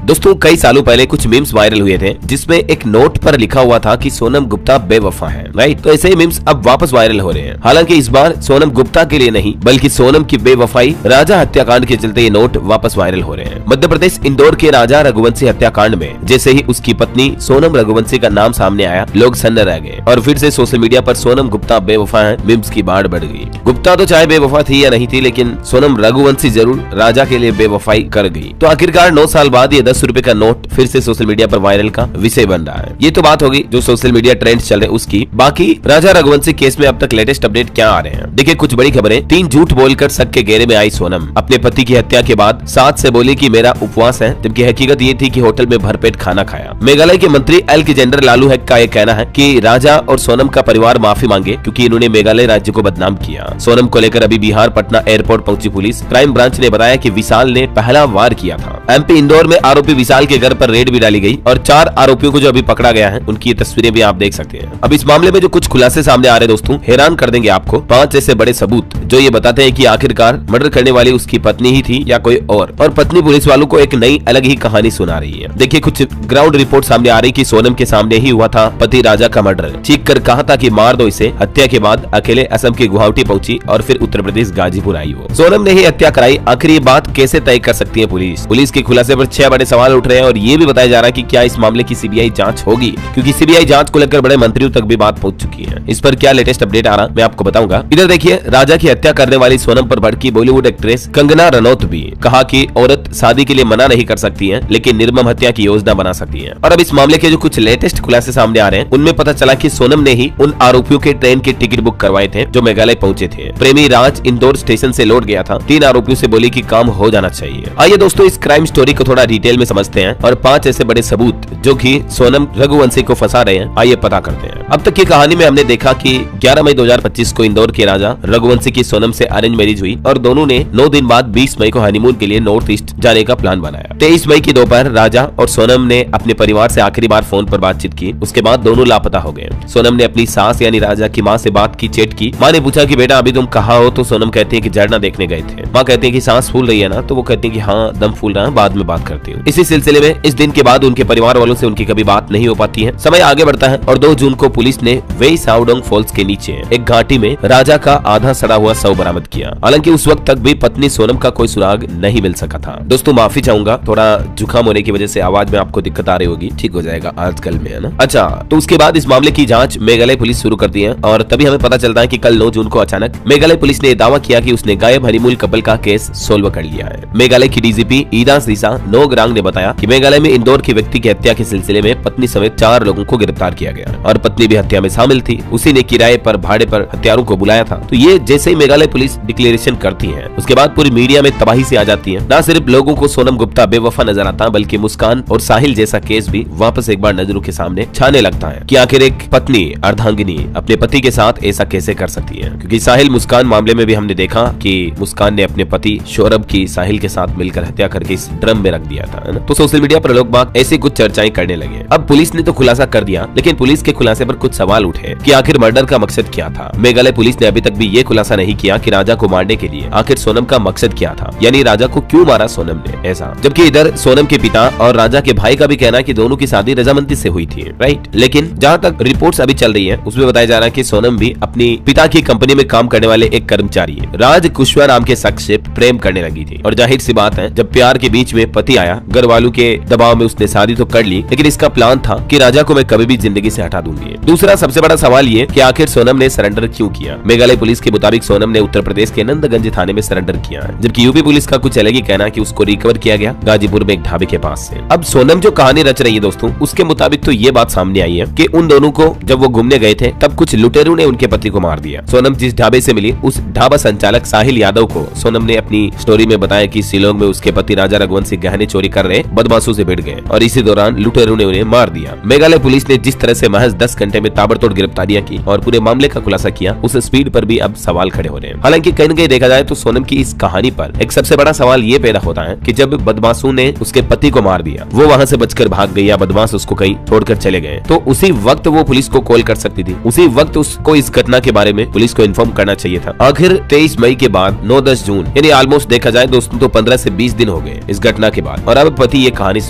दोस्तों कई सालों पहले कुछ मीम्स वायरल हुए थे जिसमें एक नोट पर लिखा हुआ था कि सोनम गुप्ता बेवफा है, राइट। तो ऐसे ही मीम्स अब वापस वायरल हो रहे हैं। हालांकि इस बार सोनम गुप्ता के लिए नहीं बल्कि सोनम की बेवफाई राजा हत्याकांड के चलते ये नोट वापस वायरल हो रहे हैं। मध्य प्रदेश इंदौर के राजा रघुवंशी हत्याकांड में जैसे ही उसकी पत्नी सोनम रघुवंशी का नाम सामने आया, लोग सन्न रह गए और फिर से सोशल मीडिया पर सोनम गुप्ता बेवफा है मीम्स की बाढ़ बढ़ गई। गुप्ता तो चाहे बेवफा थी या नहीं थी, लेकिन सोनम रघुवंशी जरूर राजा के लिए बेवफाई कर गई। तो आखिरकार 9 साल बाद ये 10 रुपए का नोट फिर से सोशल मीडिया पर वायरल का विषय बन रहा है। ये तो बात होगी जो सोशल मीडिया ट्रेंड चल रहे उसकी। बाकी राजा रघुवंशी केस में अब तक लेटेस्ट अपडेट क्या आ रहे हैं, देखिए कुछ बड़ी खबरें। 3 झूठ बोलकर शक के घेरे में आई सोनम। अपने पति की हत्या के बाद 7 से बोली कि मेरा उपवास है, जबकि हकीकत ये थी कि होटल में भरपेट खाना खाया। मेघालय के मंत्री एल्कजेंडर लालू हैक का ये कहना है कि राजा और सोनम का परिवार माफी मांगे क्योंकि इन्होंने मेघालय राज्य को बदनाम किया। सोनम को लेकर अभी बिहार पटना एयरपोर्ट पहुंची पुलिस। क्राइम ब्रांच ने बताया कि विशाल ने पहला वार किया था। एमपी इंदौर में आरोपी विशाल के घर पर रेड भी डाली गई और 4 आरोपियों को जो अभी पकड़ा गया है उनकी ये तस्वीरें भी आप देख सकते हैं। अब इस मामले में जो कुछ खुलासे सामने आ रहे दोस्तों, हैरान कर देंगे आपको। 5 ऐसे बड़े सबूत जो ये बताते हैं कि आखिरकार मर्डर करने वाली उसकी पत्नी ही थी या कोई और पत्नी पुलिस वालों को एक नई अलग ही कहानी सुना रही है। देखिए कुछ ग्राउंड रिपोर्ट सामने आ रही कि सोनम के सामने ही हुआ था पति राजा का मर्डर। चीख कर कहा था कि मार दो इसे। हत्या के बाद अकेले असम की गुवाहाटी पहुंची और फिर उत्तर प्रदेश गाजीपुर आई। वो सोनम ने ही हत्या कराई। आखिर ये बात कैसे तय कर सकती है पुलिस? पुलिस के खुलासे पर 6 बड़े सवाल उठ रहे हैं और ये भी बताया जा रहा है कि क्या इस मामले की सीबीआई जांच होगी, क्योंकि सीबीआई जांच को लेकर बड़े मंत्रियों तक भी बात पहुंच चुकी है। इस पर क्या लेटेस्ट अपडेट आ रहा मैं आपको बताऊंगा। इधर देखिए राजा की हत्या करने वाली सोनम पर भड़की बॉलीवुड एक्ट्रेस कंगना रनौत भी कहा कि औरत शादी के लिए मना नहीं कर सकती है लेकिन निर्मम हत्या की योजना बना सकती है। और अब इस मामले के जो कुछ लेटेस्ट खुलासे सामने आ रहे हैं उनमें पता चला कि सोनम ने ही उन आरोपियों के ट्रेन के टिकट बुक करवाए थे जो मेघालय पहुंचे थे। प्रेमी राज इंदौर स्टेशन से लौट गया था। 3 आरोपियों से बोली कि काम हो जाना चाहिए। आइए दोस्तों इस क्राइम स्टोरी को थोड़ा डिटेल में समझते हैं और 5 ऐसे बड़े सबूत जो कि सोनम रघुवंशी को फंसा रहे हैं, आइए पता करते हैं। अब तक की कहानी में हमने देखा कि 11 मई 2025 को इंदौर के राजा रघुवंशी की सोनम से अरेंज मैरिज हुई और दोनों ने 9 दिन बाद 20 मई को हनीमून के लिए नॉर्थ ईस्ट जाने का प्लान बनाया। 23 मई की दोपहर राजा और सोनम ने अपने परिवार से आखिरी बार फोन पर बातचीत की। उसके बाद दोनों लापता हो गए। सोनम ने अपनी सास यानी राजा की माँ से बात की, चैट की। माँ ने पूछा कि बेटा अभी तुम कहाँ हो? तो सोनम कहती है कि झरना देखने गए थे। माँ कहती है कि सांस फूल रही है ना? तो वो कहती है कि हाँ दम फूल रहा है, बाद में बात करती हूँ। इसी सिलसिले में इस दिन के बाद उनके परिवार वालों से उनकी कभी बात नहीं हो पाती है। समय आगे बढ़ता है और 2 जून को पुलिस ने वेई साउडोंग फॉल्स के नीचे एक घाटी में राजा का आधा सड़ा हुआ शव बरामद किया। हालांकि उस वक्त तक भी पत्नी सोनम का कोई सुराग नहीं मिल सका था। दोस्तों माफी चाहूंगा, थोड़ा जुकाम होने की वजह से आवाज में आपको दिक्कत आ रही होगी, ठीक हो जाएगा आजकल में, है ना। अच्छा, तो उसके बाद इस मामले की जांच मेघालय पुलिस शुरू करती है और तभी हमें पता चलता है कि कल 9 जून को अचानक मेघालय पुलिस ने दावा किया कि उसने गायब हनीमून कपल का केस सोल्व कर लिया है। मेघालय की डीजीपी ईदा सीसा नोगरांग ने बताया कि मेघालय में इंदौर की व्यक्ति की हत्या के सिलसिले में पत्नी समेत 4 लोगों को गिरफ्तार किया गया और पत्नी भी हत्या में शामिल थी। उसी ने किराए पर भाड़े पर हत्यारों को बुलाया था। तो ये जैसे ही मेघालय पुलिस डिक्लेरेशन करती है उसके बाद पूरी मीडिया में तबाही से आ जाती है। न सिर्फ लोगों को सोनम गुप्ता बेवफा नजर आता बल्कि मुस्कान और साहिल जैसा केस भी वापस एक बार नजरों के सामने छाने लगता है कि आखिर एक पत्नी अर्धांगिनी अपने पति के साथ ऐसा कैसे कर सकती है। क्योंकि साहिल मुस्कान मामले में भी हमने देखा कि मुस्कान ने अपने पति सौरभ की साहिल के साथ मिलकर हत्या करके इस ड्रम में रख दिया था, है ना। तो सोशल मीडिया पर लोग बाग ऐसी कुछ चर्चाएं करने लगे। अब पुलिस ने तो खुलासा कर दिया लेकिन पुलिस के खुलासे पर कुछ सवाल उठे कि आखिर मर्डर का मकसद क्या था। मेघालय पुलिस ने अभी तक भी ये खुलासा नहीं किया कि राजा को मारने के लिए आखिर सोनम का मकसद क्या था, यानी राजा को क्यों मारा सोनम ने ऐसा। जबकि इधर सोनम के पिता और राजा के भाई का भी कहना है कि दोनों की शादी रजामंदी से हुई थी, राइट। लेकिन जहाँ तक रिपोर्ट्स अभी चल रही है उसमें बताया जा रहा है कि सोनम भी अपनी पिता की कंपनी में काम करने वाले एक कर्मचारी राज कुशवाहा नाम के शख्स से प्रेम करने लगी थी। और जाहिर सी बात है जब प्यार के बीच में पति आया, घर वालों के दबाव में उसने शादी तो कर ली लेकिन इसका प्लान था कि राजा को मैं कभी भी जिंदगी से हटा दूंगी। दूसरा सबसे बड़ा सवाल ये कि आखिर सोनम ने सरेंडर क्यों किया। मेघालय पुलिस के मुताबिक सोनम ने उत्तर प्रदेश के नंदगंज थाने में सरेंडर किया है, जबकि यूपी पुलिस का कुछ अलग ही कहना है कि उसको रिकवर किया गया गाजीपुर में एक ढाबे के पास से। अब सोनम जो कहानी रच रही है दोस्तों उसके मुताबिक तो ये बात सामने आई है कि उन दोनों को जब वो घूमने गए थे तब कुछ लुटेरों ने उनके पति को मार दिया। सोनम जिस ढाबे से मिली उस ढाबा संचालक साहिल यादव को सोनम ने अपनी स्टोरी में बताया कि शिलोंग में उसके पति राजा रघुवंशी गहने चोरी कर रहे बदमाशों से भिड़ गए और इसी दौरान लुटेरों ने उन्हें मार दिया। मेघालय पुलिस ने जिस तरह से महज 10 घंटे में ताबड़तोड़ गिरफ्तारियां की और पूरे मामले का खुलासा किया, उस स्पीड पर भी अब सवाल खड़े हो रहे हैं। हालांकि कहीं न कहीं देखा जाए तो सोनम की इस कहानी पर एक सबसे बड़ा सवाल ये पैदा होता है कि जब बदमाशों ने उसके पति को मार दिया, वो वहाँ से बचकर भाग गई या बदमाश उसको कहीं छोड़कर चले गए, तो उसी वक्त वो पुलिस को कॉल कर सकती थी, उसी वक्त उसको इस घटना के बारे में पुलिस को इन्फॉर्म करना चाहिए था। आखिर 23 मई के बाद 9-10 जून यानी ऑलमोस्ट देखा जाए दोस्तों तो 15 से 20 दिन हो गए इस घटना के बाद। और अब पति ये कहानी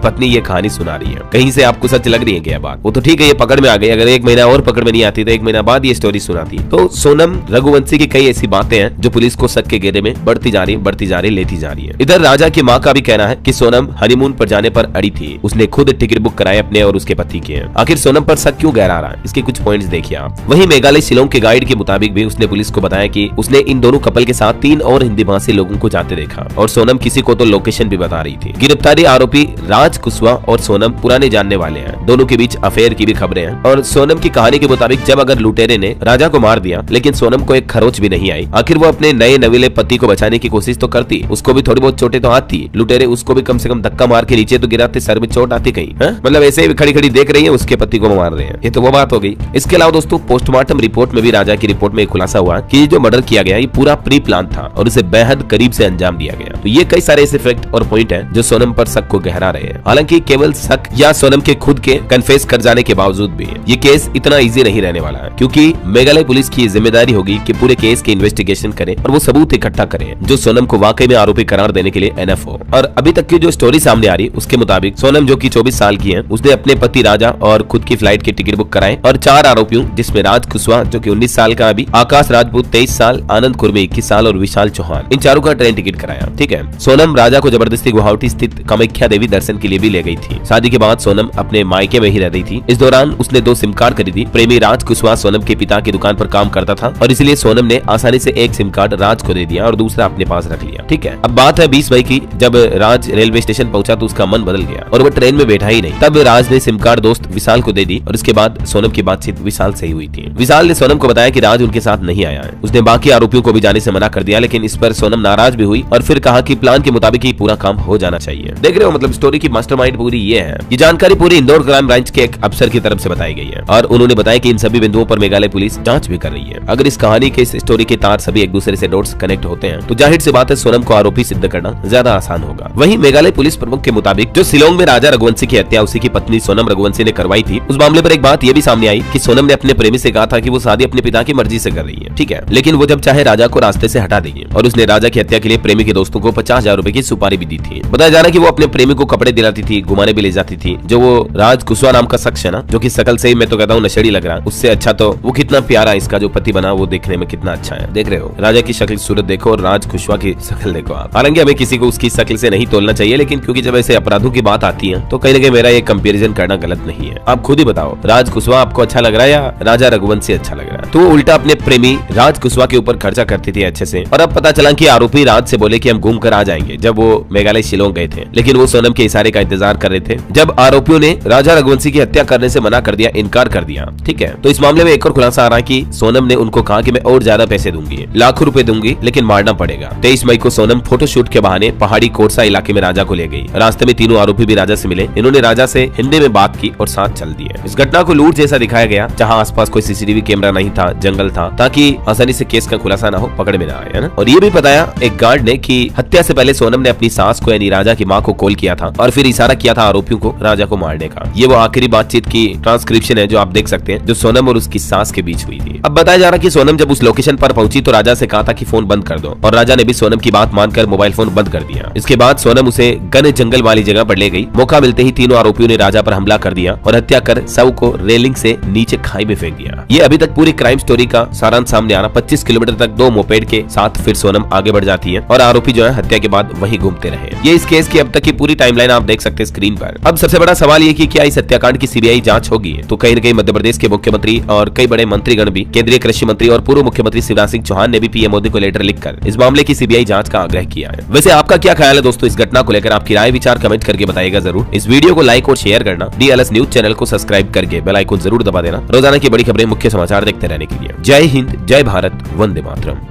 पत्नी ये कहानी सुना रही है। कहीं से आपको सच लग रही है क्या बात? वो तो ठीक है, ये पकड़ में आ गई। अगर 1 महीना और पकड़ में नहीं आती तो 1 महीना बाद ये स्टोरी सुनाती। तो सोनम रघुवंशी की कई ऐसी बातें हैं जो पुलिस को शक के घेरे में बढ़ती जा रही, लेती जा रही है। इधर राजा की माँ का भी कहना है कि सोनम हनीमून पर जाने पर अड़ी थी। उसने खुद टिकट बुक कराए अपने और उसके पति के। आखिर सोनम पर शक क्यों गहरा रहा है, इसके कुछ पॉइंट्स देखिए आप। वहीं मेघालय शिलोंग के गाइड के मुताबिक भी उसने पुलिस को बताया कि उसने इन दोनों कपल के साथ 3 और हिंदी भाषी लोगों को जाते देखा और सोनम किसी को तो लोकेशन भी बता रही थी। गिरफ्तारी आरोपी राज कुशवाहा और सोनम पुराने जानने वाले हैं। दोनों के बीच अफेयर की भी खबरें हैं। और सोनम की कहानी के मुताबिक जब अगर लुटेरे ने राजा को मार दिया लेकिन सोनम को एक खरोच भी नहीं आई। आखिर वो अपने नए नवीले पति को बचाने की कोशिश तो करती, उसको भी थोड़ी बहुत चोटें तो आती। लुटेरे उसको भी कम से कम धक्का मार के नीचे तो गिराते, सर में चोट आती कहीं। मतलब ऐसे ही खड़ी खड़ी देख रही है, उसके पति को मार रहे हैं। ये तो वो बात हो गई। इसके अलावा दोस्तों पोस्टमार्टम रिपोर्ट में भी राजा की रिपोर्ट में खुलासा हुआ कि जो मर्डर किया गया ये पूरा प्री प्लान था और इसे बेहद करीब से अंजाम दिया गया। तो ये कई सारे ऐसे फैक्ट और पॉइंट हैं जो सोनम पर शक को गहरा रहे हैं। हालांकि केवल शक या सोनम के खुद के कन्फेस कर जाने के बावजूद भी ये केस इतना इजी नहीं रहने वाला है, क्योंकि मेघालय पुलिस की जिम्मेदारी होगी कि पूरे केस की इन्वेस्टिगेशन करें और वो सबूत इकट्ठा करें जो सोनम को वाकई में आरोपी करार देने के लिए एनफ हो। और अभी तक की जो स्टोरी सामने आ रही है उसके मुताबिक सोनम जो कि 24 साल की है, उसने अपने पति राजा और खुद की फ्लाइट की टिकट बुक कराए और 4 आरोपियों जिसमें राज कुशवाहा जो कि 19 साल का अभी, आकाश राजपूत 23 साल, आनंद कुर्मी 21 साल और विशाल चौहान, इन चारों का ट्रेन टिकट कराया। ठीक है। सोनम राजा को जबरदस्ती गुवाहाटी स्थित कामाख्या देवी दर्शन के लिए भी ले गई थी। शादी के बाद सोनम अपने मायके में ही रह रही थी। इस दौरान उसने 2 सिम कार्ड खरीदी। प्रेमी राज कुशवाहा सोनम के पिता की दुकान पर काम करता था और इसलिए सोनम ने आसानी से एक सिम कार्ड राज को दे दिया और दूसरा अपने पास रख लिया। ठीक है। अब बात है 20 मई की, जब राज रेलवे स्टेशन पहुंचा तो उसका मन बदल गया और वो ट्रेन में बैठा ही नहीं। तब राज ने सिम कार्ड दोस्त विशाल को दे दी और इसके बाद सोनम की बातचीत विशाल से ही हुई थी। विशाल ने सोनम को बताया कि राज उनके साथ नहीं आया है। उसने बाकी आरोपियों को भी जाने से मना कर दिया, लेकिन इस पर सोनम नाराज भी हुई और फिर कहा कि प्लान के मुताबिक ही पूरा काम हो जाना चाहिए। देख रहे हो, मतलब स्टोरी की मास्टरमाइंड पूरी ये है। ये जानकारी पूरी इंदौर क्राइम ब्रांच के एक अफसर की तरफ से बताई गई है और उन्होंने बताया कि इन सभी बिंदुओं पर मेघालय पुलिस जांच भी कर रही है। अगर इस कहानी के, इस स्टोरी के तार सभी एक दूसरे से डॉट्स कनेक्ट होते हैं तो जाहिर सी बात है सोनम को आरोपी सिद्ध करना ज्यादा आसान होगा। वहीं मेघालय पुलिस प्रमुख के मुताबिक जो शिलोंग में राजा रघुवंशी की हत्या उसी की पत्नी सोनम रघुवंशी ने करवाई थी, उस मामले पर एक बात ये भी सामने आई कि सोनम ने अपने प्रेमी से कहा था कि वो शादी अपने पिता की मर्जी से कर रही है। ठीक है। लेकिन वो जब चाहे राजा को रास्ते से हटा देगी और उसने राजा की हत्या के लिए प्रेमी के दोस्तों को 50,000 रुपए की सुपारी भी दी थी। बताया जा रहा है कि वो अपने प्रेमी को कपड़े दिलाती थी, घुमाने भी ले जाती थी। जो वो राज कुशवाहा नाम का शख्स है ना, जो कि शकल से ही मैं तो कहता हूँ नशेड़ी लग रहा है, उससे अच्छा तो वो कितना प्यारा इसका जो पति बना वो देखने में कितना अच्छा है। देख रहे हो, राजा की शक्ल सूरत देखो और राज कुशवाहा की शक्ल देखो आप। हालांकि हमें किसी को उसकी शक्ल से नहीं तोलना चाहिए, लेकिन क्योंकि जब ऐसे अपराधों की बात आती है तो कहीं ना कहीं मेरा ये कंपैरिजन करना गलत नहीं है। आप खुद ही बताओ, राज कुशवाहा आपको अच्छा लग रहा है या राजा रघुवंशी अच्छा लग रहा है? तो वो उल्टा अपने प्रेमी राज कुशवाहा के ऊपर खर्चा करती थी अच्छे से। और अब पता चला कि आरोपी राज से बोले कि हम घूम कर आ जाएंगे जब वो मेघालय शिलोंग गए थे, लेकिन वो सोनम के इशारे का इंतजार कर रहे थे। जब आरोपियों ने राजा रघुवंशी की हत्या करने से मना कर दिया, इनकार कर दिया। ठीक है। तो इस मामले में एक और खुलासा आ रहा है कि सोनम ने उनको कहा कि मैं और ज्यादा पैसे दूंगी, लाखों रुपए दूंगी, लेकिन मारना पड़ेगा। 23 मई को सोनम फोटोशूट के बहाने पहाड़ी कोरसा इलाके में राजा को ले गई। रास्ते में तीनों आरोपी भी राजा से मिले। इन्होंने राजा से हिंदी में बात की और साथ चल दिए। इस घटना को लूट जैसा दिखाया गया, जहां आसपास कोई सीसीटीवी कैमरा नहीं था, जंगल था, ताकि आसानी से केस का खुलासा ना हो, पकड़ में ना आए, है ना। और ये भी बताया एक गार्ड ने कि हत्या से पहले सोनम ने अपनी सास को यानी राजा की मां को कॉल किया था और फिर इशारा किया था आरोपियों को राजा को मारने का। ये वो आखिरी बातचीत की ट्रांसक्रिप्शन है जो आप देख सकते हैं, जो सोनम और उसकी सास के बीच हुई थी। अब बताया जा रहा है कि सोनम जब उस लोकेशन पर पहुंची तो राजा से कहा था कि फोन बंद कर दो और राजा ने भी सोनम की बात मानकर मोबाइल फोन बंद कर दिया। इसके बाद सोनम उसे घने जंगल वाली जगह पर ले गई। मौका मिलते ही तीनों आरोपियों ने राजा पर हमला कर दिया और हत्या कर शव को रेलिंग से नीचे खाई में फेंक दिया। ये अभी तक पूरी क्राइम स्टोरी का सारांश सामने आ रहा। 25 किलोमीटर तक 2 मोपेड के साथ फिर सोनम आगे बढ़ जाती है और आरोपी जो है हत्या के बाद वहीं घूमते रहे। ये इस केस की अब तक की पूरी टाइमलाइन आप देख सकते हैं स्क्रीन पर। अब सबसे बड़ा सवाल ये कि क्या इस हत्याकांड की सीबीआई जांच होगी? तो कहीं न कहीं मध्य प्रदेश के मुख्यमंत्री और कई बड़े मंत्रीगण भी, केंद्रीय कृषि मंत्री और पूर्व मुख्यमंत्री शिवराज सिंह चौहान ने भी पीएम मोदी को लेटर लिखकर इस मामले की सीबीआई जांच का आग्रह किया है। वैसे आपका क्या ख्याल है दोस्तों इस घटना को लेकर? आपकी राय विचार कमेंट करके बताइएगा जरूर। इस वीडियो को लाइक और शेयर करना, DLS न्यूज चैनल को सब्सक्राइब करके बेल आइकन जरूर दबा देना रोजाना की बड़ी खबरें, मुख्य समाचार देखते रहने के लिए। जय हिंद, जय भारत, वंदे मातरम।